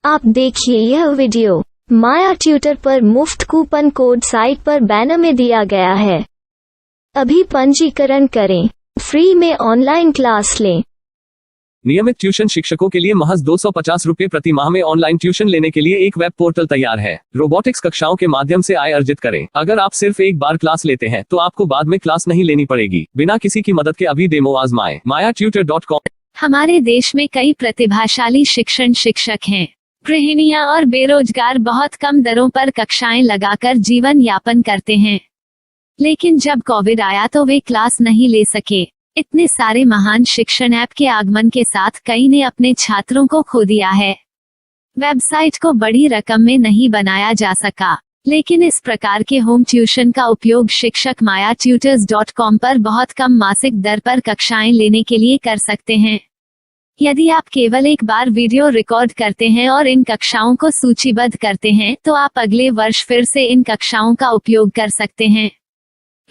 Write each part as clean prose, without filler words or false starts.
आप देखिए यह वीडियो माया ट्यूटर पर मुफ्त कूपन कोड साइट पर बैनर में दिया गया है। अभी पंजीकरण करें, फ्री में ऑनलाइन क्लास लें। नियमित ट्यूशन शिक्षकों के लिए महज 250 रुपये प्रति माह में ऑनलाइन ट्यूशन लेने के लिए एक वेब पोर्टल तैयार है। रोबोटिक्स कक्षाओं के माध्यम से आय अर्जित करें। अगर आप सिर्फ एक बार क्लास लेते हैं तो आपको बाद में क्लास नहीं लेनी पड़ेगी। बिना किसी की मदद के अभी डेमो आजमाएं। mayatutor.com। हमारे देश में कई प्रतिभाशाली शिक्षण शिक्षक हैं। गृहिणियां और बेरोजगार बहुत कम दरों पर कक्षाएं लगाकर जीवन यापन करते हैं, लेकिन जब कोविड आया तो वे क्लास नहीं ले सके। इतने सारे महान शिक्षण ऐप के आगमन के साथ कई ने अपने छात्रों को खो दिया है। वेबसाइट को बड़ी रकम में नहीं बनाया जा सका, लेकिन इस प्रकार के होम ट्यूशन का उपयोग शिक्षक mayatutors.com पर बहुत कम मासिक दर पर कक्षाएं लेने के लिए कर सकते हैं। यदि आप केवल एक बार वीडियो रिकॉर्ड करते हैं और इन कक्षाओं को सूचीबद्ध करते हैं तो आप अगले वर्ष फिर से इन कक्षाओं का उपयोग कर सकते हैं।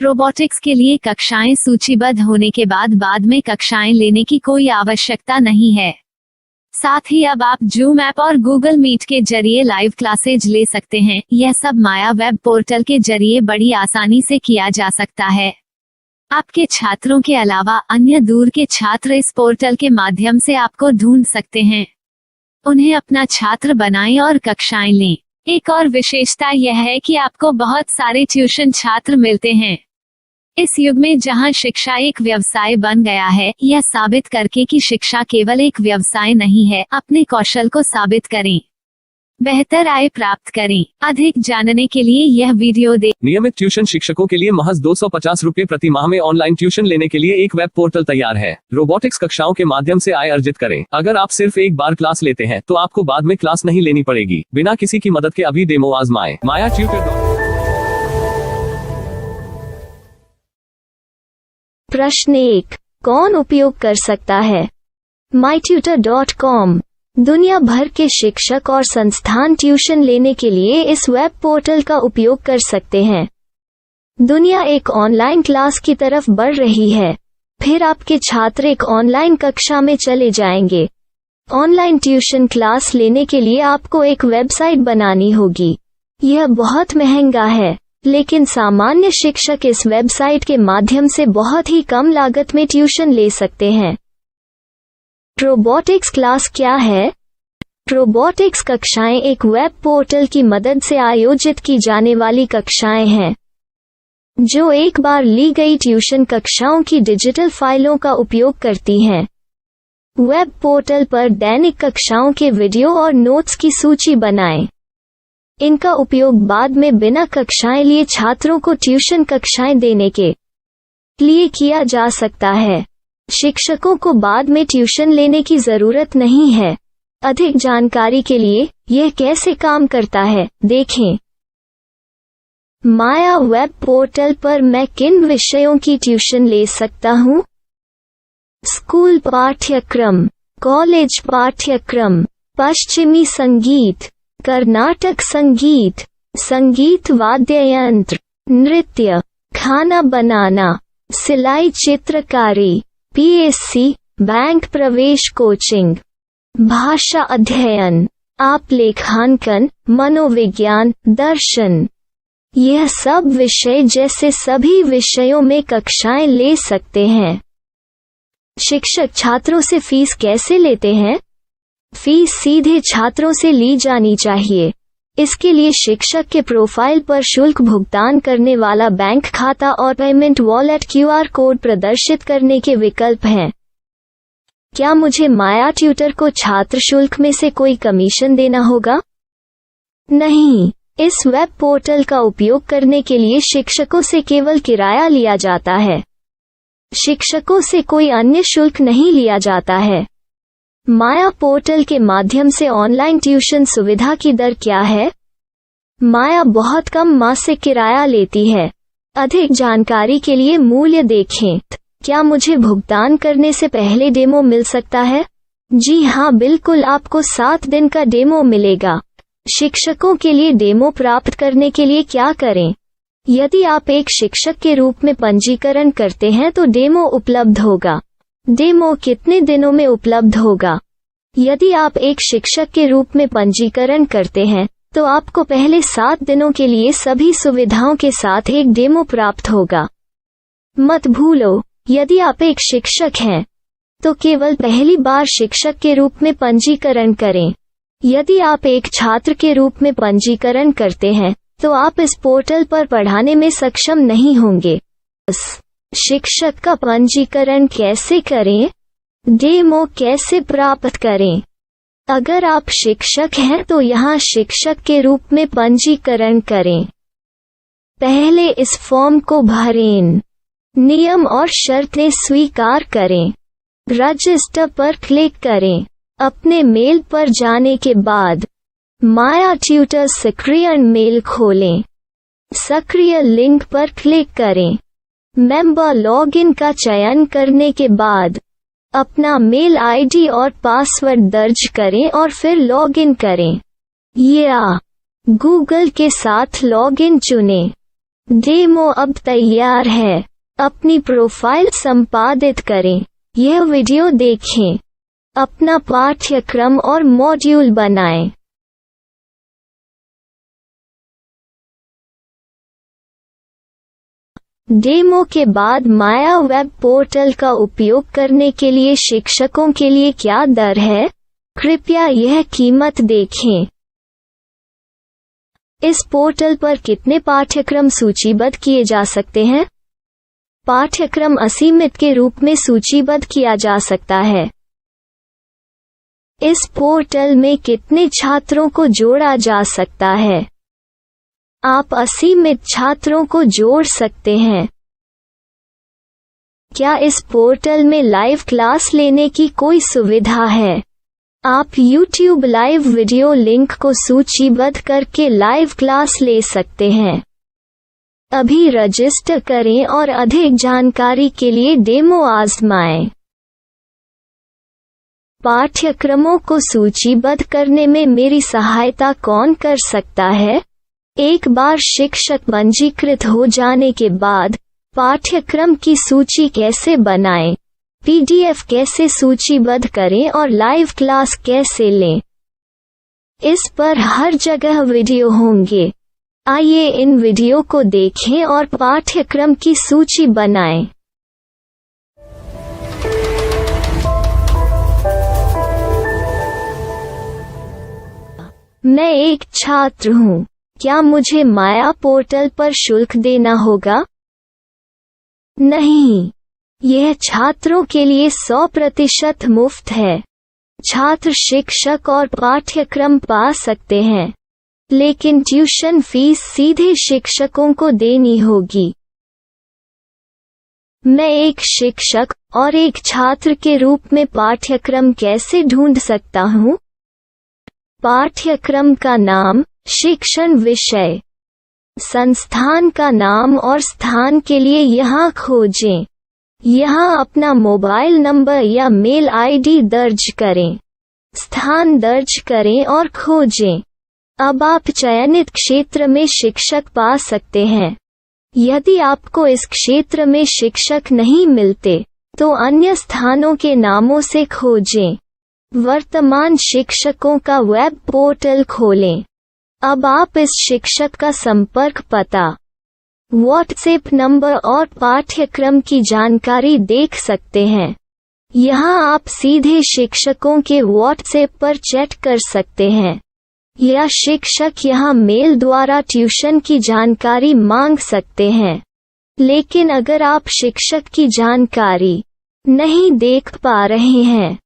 रोबोटिक्स के लिए कक्षाएं सूचीबद्ध होने के बाद में कक्षाएं लेने की कोई आवश्यकता नहीं है। साथ ही अब आप जूम ऐप और गूगल मीट के जरिए लाइव क्लासेज ले सकते हैं। यह सब माया वेब पोर्टल के जरिए बड़ी आसानी से किया जा सकता है। आपके छात्रों के अलावा अन्य दूर के छात्र इस पोर्टल के माध्यम से आपको ढूंढ सकते हैं। उन्हें अपना छात्र बनाएं और कक्षाएं लें। एक और विशेषता यह है कि आपको बहुत सारे ट्यूशन छात्र मिलते हैं। इस युग में जहां शिक्षा एक व्यवसाय बन गया है, यह साबित करके कि शिक्षा केवल एक व्यवसाय नहीं है, अपने कौशल को साबित करें, बेहतर आय प्राप्त करें। अधिक जानने के लिए यह वीडियो देखें। नियमित ट्यूशन शिक्षकों के लिए महज 250 रुपये प्रति माह में ऑनलाइन ट्यूशन लेने के लिए एक वेब पोर्टल तैयार है। रोबोटिक्स कक्षाओं के माध्यम से आय अर्जित करें। अगर आप सिर्फ एक बार क्लास लेते हैं तो आपको बाद में क्लास नहीं लेनी पड़ेगी। बिना किसी की मदद के अभी डेमो आजमाएं। mayatutor। प्रश्न 1, कौन उपयोग कर सकता है? mytutor.com। दुनिया भर के शिक्षक और संस्थान ट्यूशन लेने के लिए इस वेब पोर्टल का उपयोग कर सकते हैं। दुनिया एक ऑनलाइन क्लास की तरफ बढ़ रही है, फिर आपके छात्र एक ऑनलाइन कक्षा में चले जाएंगे। ऑनलाइन ट्यूशन क्लास लेने के लिए आपको एक वेबसाइट बनानी होगी। यह बहुत महंगा है, लेकिन सामान्य शिक्षक इस वेबसाइट के माध्यम से बहुत ही कम लागत में ट्यूशन ले सकते हैं। रोबोटिक्स क्लास क्या है? रोबोटिक्स कक्षाएं एक वेब पोर्टल की मदद से आयोजित की जाने वाली कक्षाएं हैं, जो एक बार ली गई ट्यूशन कक्षाओं की डिजिटल फाइलों का उपयोग करती हैं। वेब पोर्टल पर दैनिक कक्षाओं के वीडियो और नोट्स की सूची बनाएं। इनका उपयोग बाद में बिना कक्षाएं लिए छात्रों को ट्यूशन कक्षाएं देने के लिए किया जा सकता है। शिक्षकों को बाद में ट्यूशन लेने की जरूरत नहीं है। अधिक जानकारी के लिए यह कैसे काम करता है, देखें। माया वेब पोर्टल पर मैं किन विषयों की ट्यूशन ले सकता हूँ? स्कूल पाठ्यक्रम, कॉलेज पाठ्यक्रम, पश्चिमी संगीत, कर्नाटक संगीत, संगीत वाद्य यंत्र, नृत्य, खाना बनाना, सिलाई चित्रकारी, PSC, बैंक प्रवेश कोचिंग, भाषा अध्ययन, आप लेखांकन, मनोविज्ञान, दर्शन। यह सब विषय जैसे सभी विषयों में कक्षाएं ले सकते हैं। शिक्षक छात्रों से फीस कैसे लेते हैं? फीस सीधे छात्रों से ली जानी चाहिए। इसके लिए शिक्षक के प्रोफाइल पर शुल्क भुगतान करने वाला बैंक खाता और पेमेंट वॉलेट QR कोड प्रदर्शित करने के विकल्प हैं। क्या मुझे माया ट्यूटर को छात्र शुल्क में से कोई कमीशन देना होगा? नहीं, इस वेब पोर्टल का उपयोग करने के लिए शिक्षकों से केवल किराया लिया जाता है। शिक्षकों से कोई अन्य शुल्क नहीं लिया जाता है। माया पोर्टल के माध्यम से ऑनलाइन ट्यूशन सुविधा की दर क्या है? माया बहुत कम मासिक किराया लेती है। अधिक जानकारी के लिए मूल्य देखें। क्या मुझे भुगतान करने से पहले डेमो मिल सकता है? जी हाँ, बिल्कुल, आपको 7 दिन का डेमो मिलेगा। शिक्षकों के लिए डेमो प्राप्त करने के लिए क्या करें? यदि आप एक शिक्षक के रूप में पंजीकरण करते हैं तो डेमो उपलब्ध होगा। डेमो कितने दिनों में उपलब्ध होगा? यदि आप एक शिक्षक के रूप में पंजीकरण करते हैं तो आपको पहले 7 दिनों के लिए सभी सुविधाओं के साथ एक डेमो प्राप्त होगा। मत भूलो, यदि आप एक शिक्षक हैं तो केवल पहली बार शिक्षक के रूप में पंजीकरण करें। यदि आप एक छात्र के रूप में पंजीकरण करते हैं तो आप इस पोर्टल पर पढ़ाने में सक्षम नहीं होंगे। शिक्षक का पंजीकरण कैसे करें? डेमो कैसे प्राप्त करें? अगर आप शिक्षक हैं तो यहाँ शिक्षक के रूप में पंजीकरण करें। पहले इस फॉर्म को भरें, नियम और शर्तें स्वीकार करें, रजिस्टर पर क्लिक करें। अपने मेल पर जाने के बाद माया ट्यूटर सक्रिय मेल खोलें। सक्रिय लिंक पर क्लिक करें। मेंबर लॉगिन का चयन करने के बाद अपना मेल आईडी और पासवर्ड दर्ज करें और फिर लॉगिन करें या गूगल के साथ लॉगिन चुनें। डेमो अब तैयार है। अपनी प्रोफाइल संपादित करें। यह वीडियो देखें। अपना पाठ्यक्रम और मॉड्यूल बनाएं। डेमो के बाद माया वेब पोर्टल का उपयोग करने के लिए शिक्षकों के लिए क्या दर है? कृपया यह कीमत देखें। इस पोर्टल पर कितने पाठ्यक्रम सूचीबद्ध किए जा सकते हैं? पाठ्यक्रम असीमित के रूप में सूचीबद्ध किया जा सकता है। इस पोर्टल में कितने छात्रों को जोड़ा जा सकता है? आप असीमित छात्रों को जोड़ सकते हैं। क्या इस पोर्टल में लाइव क्लास लेने की कोई सुविधा है? आप YouTube लाइव वीडियो लिंक को सूचीबद्ध करके लाइव क्लास ले सकते हैं। अभी रजिस्टर करें और अधिक जानकारी के लिए डेमो आजमाएं। पाठ्यक्रमों को सूचीबद्ध करने में मेरी सहायता कौन कर सकता है? एक बार शिक्षक पंजीकृत हो जाने के बाद पाठ्यक्रम की सूची कैसे बनाएं, PDF कैसे सूचीबद्ध करें और लाइव क्लास कैसे लें, इस पर हर जगह वीडियो होंगे। आइए इन वीडियो को देखें और पाठ्यक्रम की सूची बनाएं। मैं एक छात्र हूँ। क्या मुझे माया पोर्टल पर शुल्क देना होगा? नहीं, यह छात्रों के लिए 100% मुफ्त है। छात्र शिक्षक और पाठ्यक्रम पा सकते हैं, लेकिन ट्यूशन फीस सीधे शिक्षकों को देनी होगी। मैं एक शिक्षक और एक छात्र के रूप में पाठ्यक्रम कैसे ढूंढ सकता हूँ? पाठ्यक्रम का नाम, शिक्षण विषय, संस्थान का नाम और स्थान के लिए यहाँ खोजें। यहाँ अपना मोबाइल नंबर या मेल आईडी दर्ज करें। स्थान दर्ज करें और खोजें। अब आप चयनित क्षेत्र में शिक्षक पा सकते हैं। यदि आपको इस क्षेत्र में शिक्षक नहीं मिलते तो अन्य स्थानों के नामों से खोजें। वर्तमान शिक्षकों का वेब पोर्टल खोलें। अब आप इस शिक्षक का संपर्क पता, व्हाट्सएप नंबर और पाठ्यक्रम की जानकारी देख सकते हैं। यहाँ आप सीधे शिक्षकों के व्हाट्सएप पर चैट कर सकते हैं या शिक्षक यहाँ मेल द्वारा ट्यूशन की जानकारी मांग सकते हैं। लेकिन अगर आप शिक्षक की जानकारी नहीं देख पा रहे हैं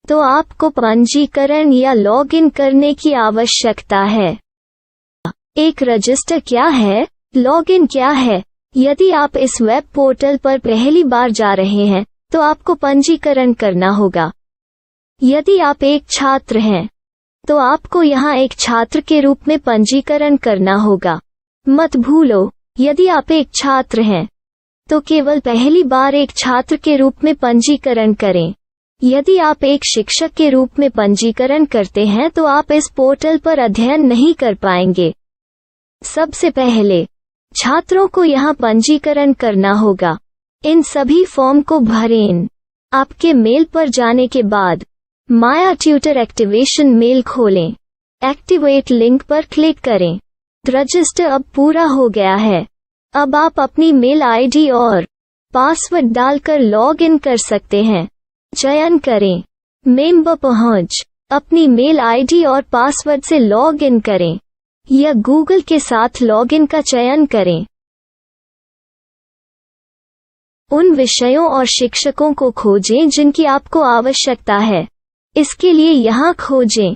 तो आपको पंजीकरण या लॉगिन करने की आवश्यकता है। एक रजिस्टर क्या है? लॉगिन क्या है? यदि आप इस वेब पोर्टल पर पहली बार जा रहे हैं तो आपको पंजीकरण करना होगा। यदि आप एक छात्र हैं तो आपको यहाँ एक छात्र के रूप में पंजीकरण करना होगा। मत भूलो, यदि आप एक छात्र हैं तो केवल पहली बार एक छात्र के रूप में पंजीकरण करें। यदि आप एक शिक्षक के रूप में पंजीकरण करते हैं तो आप इस पोर्टल पर अध्ययन नहीं कर पाएंगे। सबसे पहले छात्रों को यहाँ पंजीकरण करना होगा। इन सभी फॉर्म को भरें। आपके मेल पर जाने के बाद माया ट्यूटर एक्टिवेशन मेल खोलें। एक्टिवेट लिंक पर क्लिक करें। रजिस्टर अब पूरा हो गया है। अब आप अपनी मेल आईडी और पासवर्ड डालकर लॉग इन कर सकते हैं। चयन करें मेंबर पहुंच। अपनी मेल आईडी और पासवर्ड से लॉग इन करें या गूगल के साथ लॉग इन का चयन करें। उन विषयों और शिक्षकों को खोजें जिनकी आपको आवश्यकता है। इसके लिए यहाँ खोजें